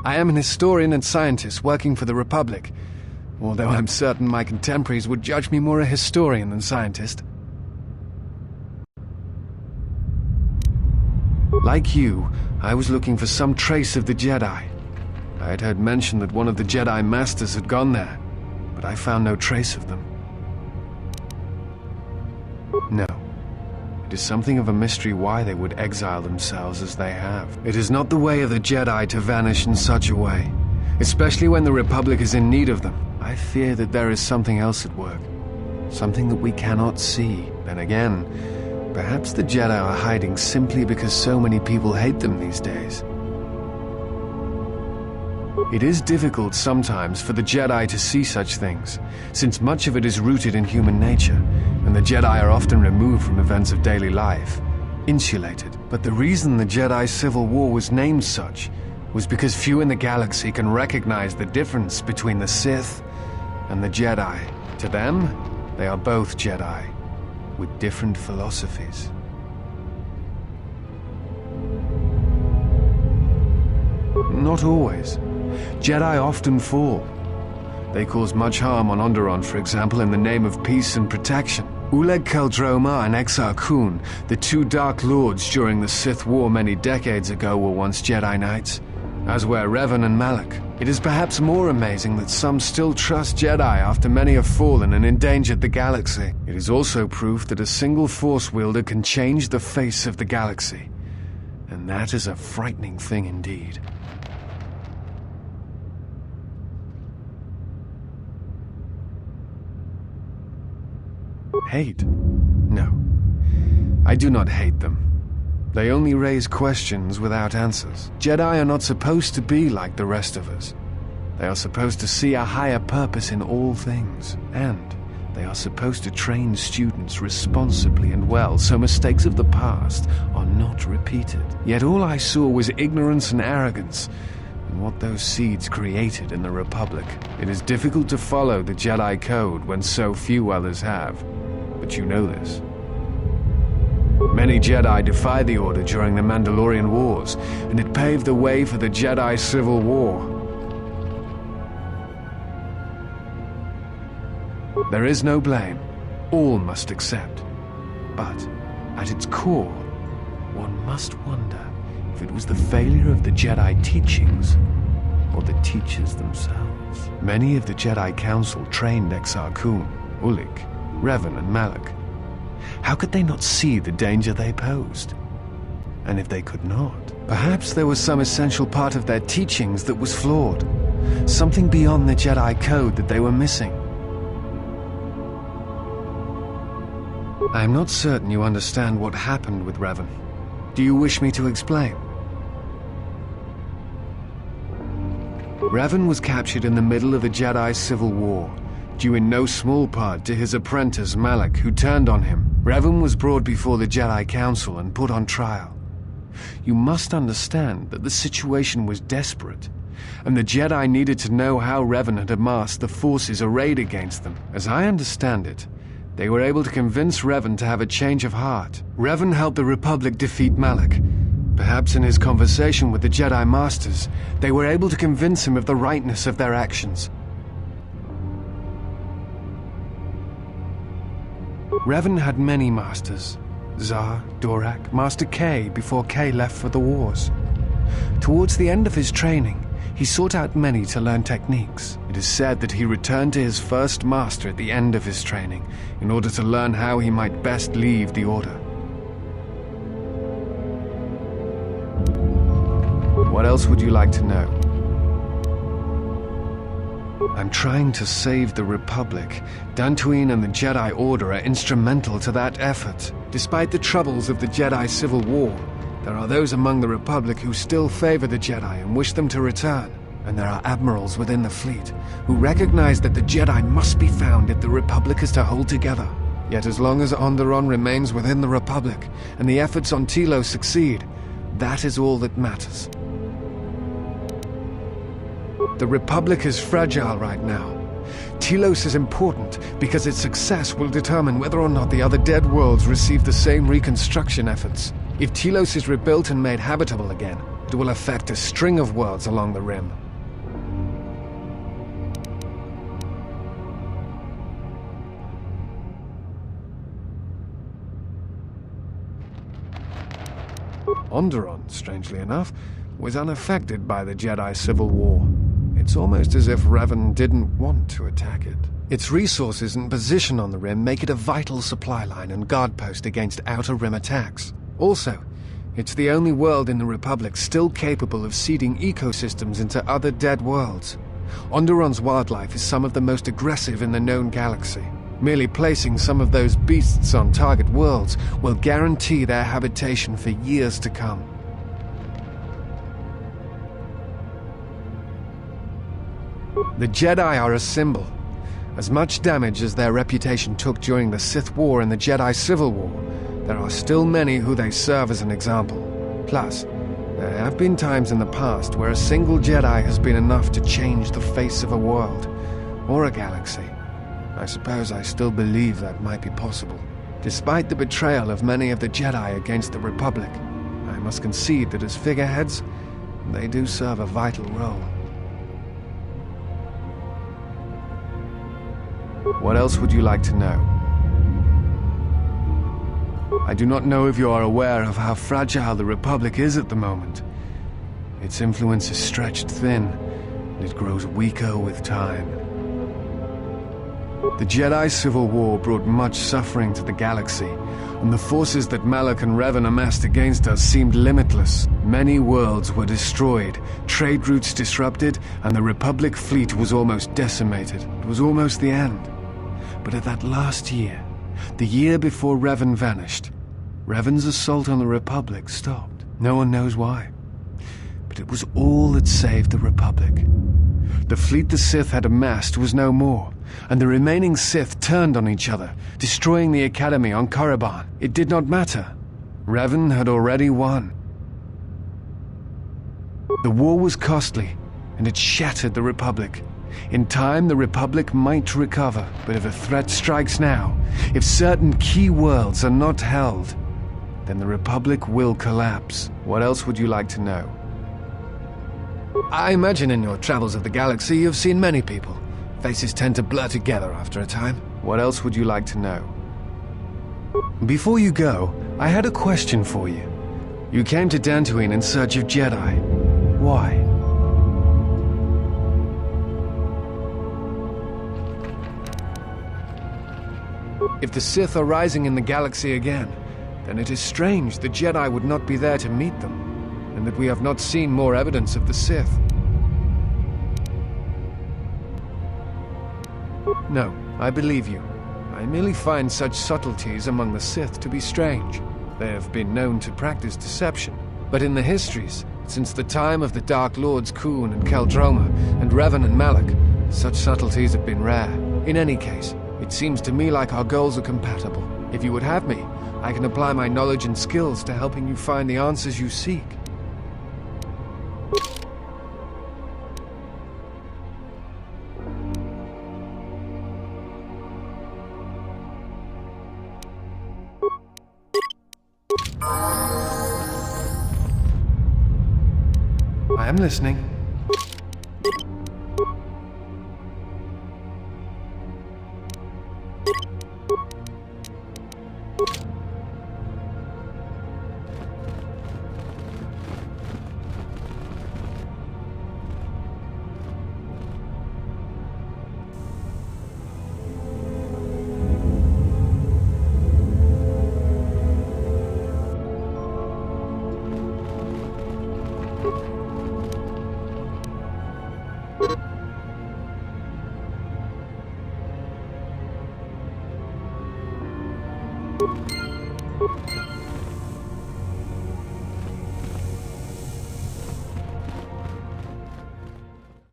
I am an historian and scientist working for the Republic, although I'm certain my contemporaries would judge me more a historian than scientist. Like you, I was looking for some trace of the Jedi. I had heard mention that one of the Jedi Masters had gone there, but I found no trace of them. No. It is something of a mystery why they would exile themselves as they have. It is not the way of the Jedi to vanish in such a way, especially when the Republic is in need of them. I fear that there is something else at work, something that we cannot see. Then again, perhaps the Jedi are hiding simply because so many people hate them these days. It is difficult sometimes for the Jedi to see such things, since much of it is rooted in human nature, and the Jedi are often removed from events of daily life, insulated. But the reason the Jedi Civil War was named such was because few in the galaxy can recognize the difference between the Sith and the Jedi. To them, they are both Jedi, with different philosophies. Not always. Jedi often fall. They cause much harm on Onderon, for example, in the name of peace and protection. Uleg Qel-Droma and Exar Kun, the two Dark Lords during the Sith War many decades ago, were once Jedi Knights, as were Revan and Malak. It is perhaps more amazing that some still trust Jedi after many have fallen and endangered the galaxy. It is also proof that a single Force wielder can change the face of the galaxy, and that is a frightening thing indeed. Hate? No. I do not hate them. They only raise questions without answers. Jedi are not supposed to be like the rest of us. They are supposed to see a higher purpose in all things, and they are supposed to train students responsibly and well so mistakes of the past are not repeated. Yet all I saw was ignorance and arrogance, and what those seeds created in the Republic. It is difficult to follow the Jedi Code when so few others have. But you know this. Many Jedi defied the Order during the Mandalorian Wars, and it paved the way for the Jedi Civil War. There is no blame. All must accept. But, at its core, one must wonder if it was the failure of the Jedi teachings or the teachers themselves. Many of the Jedi Council trained Exar Kun, Ulik, Revan and Malak. How could they not see the danger they posed? And if they could not, perhaps there was some essential part of their teachings that was flawed, something beyond the Jedi Code that they were missing. I am not certain you understand what happened with Revan. Do you wish me to explain? Revan was captured in the middle of the Jedi Civil War, due in no small part to his apprentice Malak, who turned on him. Revan was brought before the Jedi Council and put on trial. You must understand that the situation was desperate, and the Jedi needed to know how Revan had amassed the forces arrayed against them. As I understand it, they were able to convince Revan to have a change of heart. Revan helped the Republic defeat Malak. Perhaps in his conversation with the Jedi Masters, they were able to convince him of the rightness of their actions. Revan had many masters, Zar, Dorak, Master K before K left for the wars. Towards the end of his training, he sought out many to learn techniques. It is said that he returned to his first master at the end of his training in order to learn how he might best leave the Order. What else would you like to know? I'm trying to save the Republic. Dantooine and the Jedi Order are instrumental to that effort. Despite the troubles of the Jedi Civil War, there are those among the Republic who still favor the Jedi and wish them to return. And there are admirals within the fleet who recognize that the Jedi must be found if the Republic is to hold together. Yet as long as Onderon remains within the Republic and the efforts on Telos succeed, that is all that matters. The Republic is fragile right now. Telos is important because its success will determine whether or not the other dead worlds receive the same reconstruction efforts. If Telos is rebuilt and made habitable again, It will affect a string of worlds along the rim. Onderon, strangely enough, was unaffected by the Jedi Civil War. It's almost as if Revan didn't want to attack it. Its resources and position on the rim make it a vital supply line and guard post against outer rim attacks. Also, it's the only world in the Republic still capable of seeding ecosystems into other dead worlds. Onderon's wildlife is some of the most aggressive in the known galaxy. Merely placing some of those beasts on target worlds will guarantee their habitation for years to come. The Jedi are a symbol. As much damage as their reputation took during the Sith War and the Jedi Civil War, there are still many who they serve as an example. Plus, there have been times in the past where a single Jedi has been enough to change the face of a world, or a galaxy. I suppose I still believe that might be possible. Despite the betrayal of many of the Jedi against the Republic, I must concede that as figureheads, they do serve a vital role. What else would you like to know? I do not know if you are aware of how fragile the Republic is at the moment. Its influence is stretched thin, and it grows weaker with time. The Jedi Civil War brought much suffering to the galaxy, and the forces that Malak and Revan amassed against us seemed limitless. Many worlds were destroyed, trade routes disrupted, and the Republic fleet was almost decimated. It was almost the end. But at that last year, the year before Revan vanished, Revan's assault on the Republic stopped. No one knows why. But it was all that saved the Republic. The fleet the Sith had amassed was no more, and the remaining Sith turned on each other, destroying the Academy on Korriban. It did not matter. Revan had already won. The war was costly, and it shattered the Republic. In time, the Republic might recover, but if a threat strikes now, if certain key worlds are not held, then the Republic will collapse. What else would you like to know? I imagine in your travels of the galaxy you've seen many people. Faces tend to blur together after a time. What else would you like to know? Before you go, I had a question for you. You came to Dantooine in search of Jedi. Why? If the Sith are rising in the galaxy again, then it is strange the Jedi would not be there to meet them, and that we have not seen more evidence of the Sith. No, I believe you. I merely find such subtleties among the Sith to be strange. They have been known to practice deception, but in the histories, since the time of the Dark Lords Khoon and Keldroma, and Revan and Malak, such subtleties have been rare. In any case, it seems to me like our goals are compatible. If you would have me, I can apply my knowledge and skills to helping you find the answers you seek. I am listening.